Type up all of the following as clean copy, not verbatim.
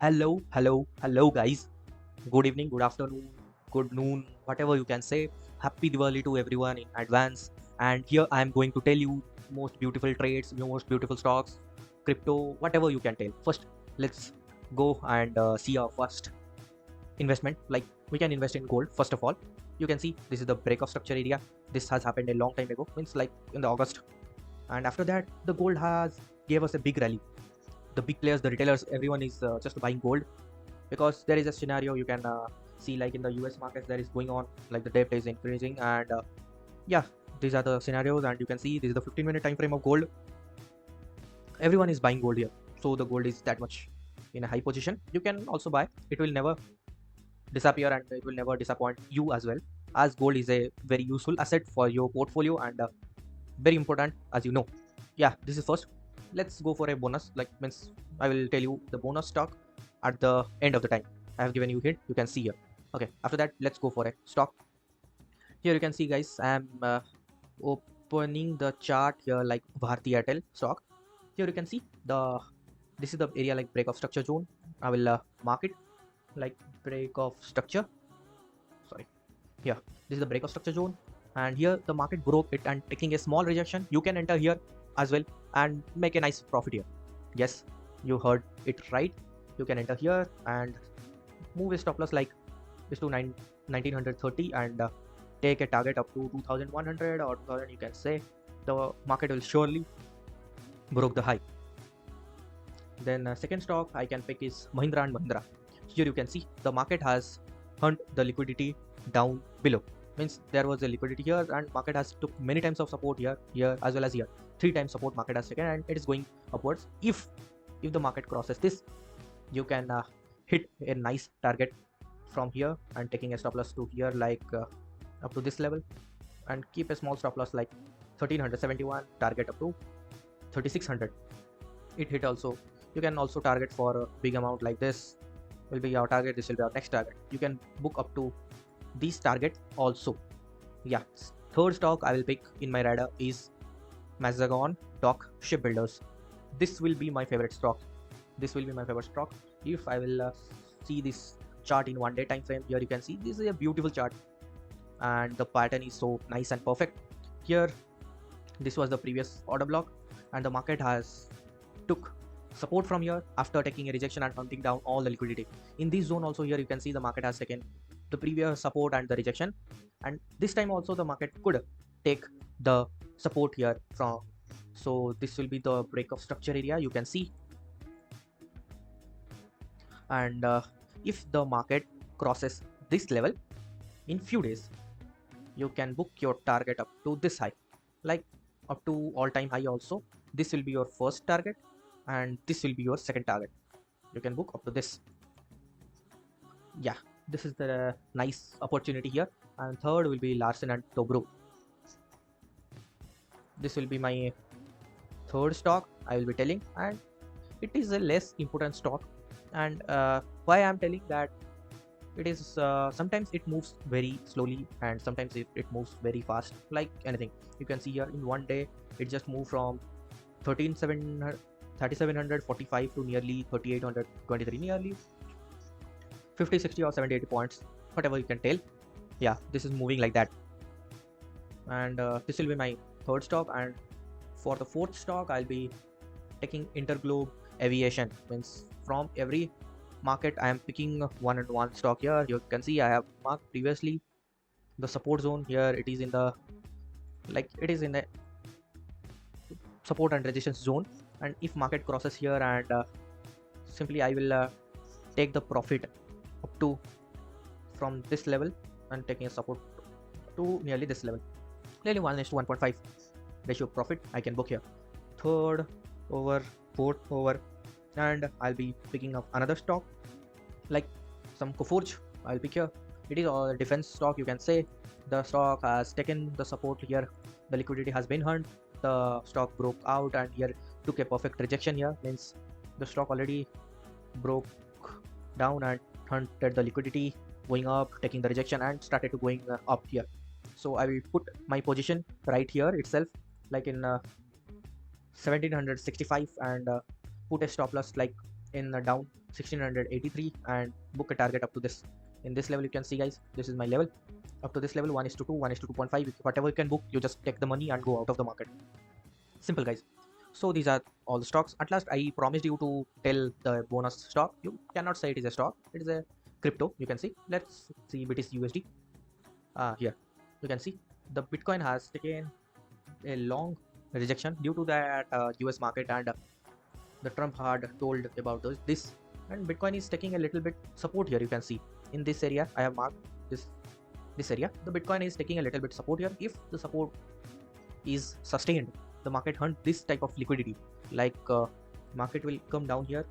Hello, guys. Good evening, good afternoon, good noon, whatever you can say. Happy Diwali to everyone in advance. And here I am going to tell you most beautiful trades, most beautiful stocks, crypto, whatever you can tell. First, let's go and see our first investment. Like we can invest in gold. First of all, you can see this is the break of structure area. This has happened a long time ago, means like in the August. And after that, the gold has gave us a big rally. The big players, the retailers, everyone is just buying gold because there is a scenario you can see like in the US markets there is going on, like the debt is increasing, and yeah, these are the scenarios. And you can see this is the 15-minute time frame of gold. Everyone is buying gold here, so the gold is that much in a high position. You can also buy, it will never disappear and it will never disappoint you as well, as gold is a very useful asset for your portfolio and very important, as you know. Yeah, this is first. Let's go for a bonus, like means I will tell you the bonus stock at the end of the time. I have given you hint, you can see here. Okay, after that, let's go for a stock. Here you can see, guys, I am opening the chart here like Bharti Airtel stock. Here you can see the this is the area like break of structure zone. I will mark it like break of structure. Sorry, here this is the break of structure zone, and here the market broke it and taking a small rejection. You can enter here as well and make a nice profit here. Yes, you heard it right. You can enter here and move a stop loss like is to 1930 and take a target up to 2100 or 2000. You can say the market will surely broke the high. Then second stock I can pick is Mahindra and Mahindra. Here you can see the market has hunt the liquidity down below. Means there was a liquidity here and market has took many times of support here, here as well as here. 3 times support market has taken and it is going upwards. If the market crosses this, you can hit a nice target from here and taking a stop loss to here like up to this level, and keep a small stop loss like 1371, target up to 3600. It hit also. You can also target for a big amount like this will be our target, this will be our next target. You can book up to these target also. Yeah, third stock I will pick in my radar is Mazagon Dock Shipbuilders. This will be my favorite stock. This will be my favorite stock. If I will see this chart in 1 day time frame, here you can see this is a beautiful chart and the pattern is so nice and perfect. Here this was the previous order block and the market has took support from here after taking a rejection and hunting down all the liquidity. In this zone also, here you can see the market has taken the previous support and the rejection, and this time also the market could take the support here from. So this will be the break of structure area, you can see. And if the market crosses this level in few days, you can book your target up to this high, like up to all-time high also. This will be your first target and this will be your second target. You can book up to this. Yeah, this is the nice opportunity here. And third will be Larsen and Tobro. This will be my third stock I will be telling, and it is a less important stock. And why I am telling that, it is sometimes it moves very slowly and sometimes it moves very fast, like anything. You can see here in 1 day it just moved from 3745 to nearly 3823, nearly 50, 60 or 70, 80 points, whatever you can tell. Yeah, this is moving like that. And this will be my third stock. And for the fourth stock I'll be taking Interglobe Aviation. Means from every market I am picking one stock. Here you can see I have marked previously the support zone. Here it is in the it is in the support and resistance zone, and if market crosses here and simply I will take the profit up to from this level and taking a support to nearly this level, nearly 1:1.5 ratio profit I can book here. Third over, fourth over, and I'll be picking up another stock like some Coforge. I'll pick here. It is all defense stock, you can say. The stock has taken the support here, the liquidity has been hunt, the stock broke out and here took a perfect rejection. Here means the stock already broke down and hunted the liquidity, going up, taking the rejection and started to going up here. So I will put my position right here itself, like in 1765, and put a stop loss like in down 1683 and book a target up to this. In this level, you can see guys, this is my level. Up to this level, 1:2, 1:2.5, whatever you can book, you just take the money and go out of the market. Simple guys. So these are all the stocks. At last, I promised you to tell the bonus stock. You cannot say it is a stock, it is a crypto. You can see. Let's see BTC USD. Here you can see the Bitcoin has taken a long rejection due to that US market, and the Trump had told about this, and Bitcoin is taking a little bit support here. You can see in this area, I have marked this area. The Bitcoin is taking a little bit support here. If the support is sustained, the market hunt this type of liquidity, like market will come down here,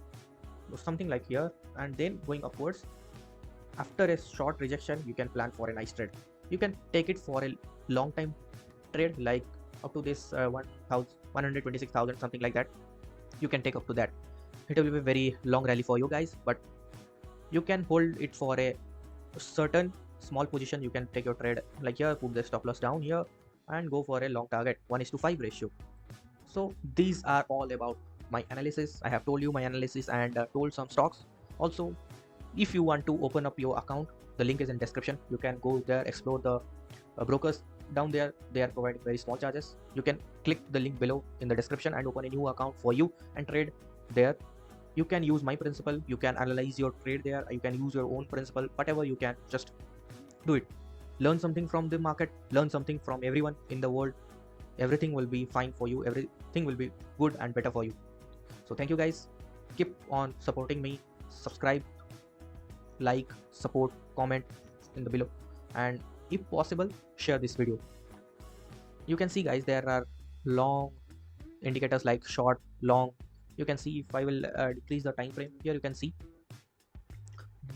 something like here, and then going upwards. After a short rejection, you can plan for a nice trade. You can take it for a long time trade, like up to this 126,000, something like that. You can take up to that. It will be a very long rally for you guys, but you can hold it for a certain small position. You can take your trade like here, put the stop loss down here, and go for a long target, 1:5 ratio. So these are all about my analysis. I have told you my analysis and told some stocks. Also, if you want to open up your account, the link is in description. You can go there, explore the brokers down there. They are providing very small charges. You can click the link below in the description and open a new account for you and trade there. You can use my principle. You can analyze your trade there. You can use your own principle. Whatever you can, just do it. Learn something from the market. Learn something from everyone in the world. Everything will be fine for you. Everything will be good and better for you. So thank you guys. Keep on supporting me. Subscribe, like, support, comment in the below, and if possible, share this video. You can see guys, there are long indicators like short, long. You can see if I will decrease the time frame here, you can see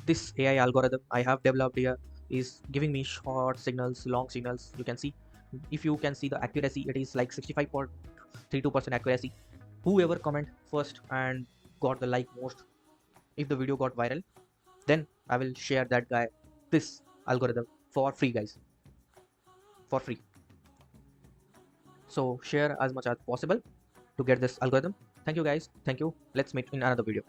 this AI algorithm I have developed here is giving me short signals, long signals. You can see, if you can see the accuracy, it is like 65.32% accuracy. Whoever comment first and got the like most, if the video got viral, then I will share that guy this algorithm for free guys, for free. So share as much as possible to get this algorithm. Thank you guys. Thank you. Let's meet in another video.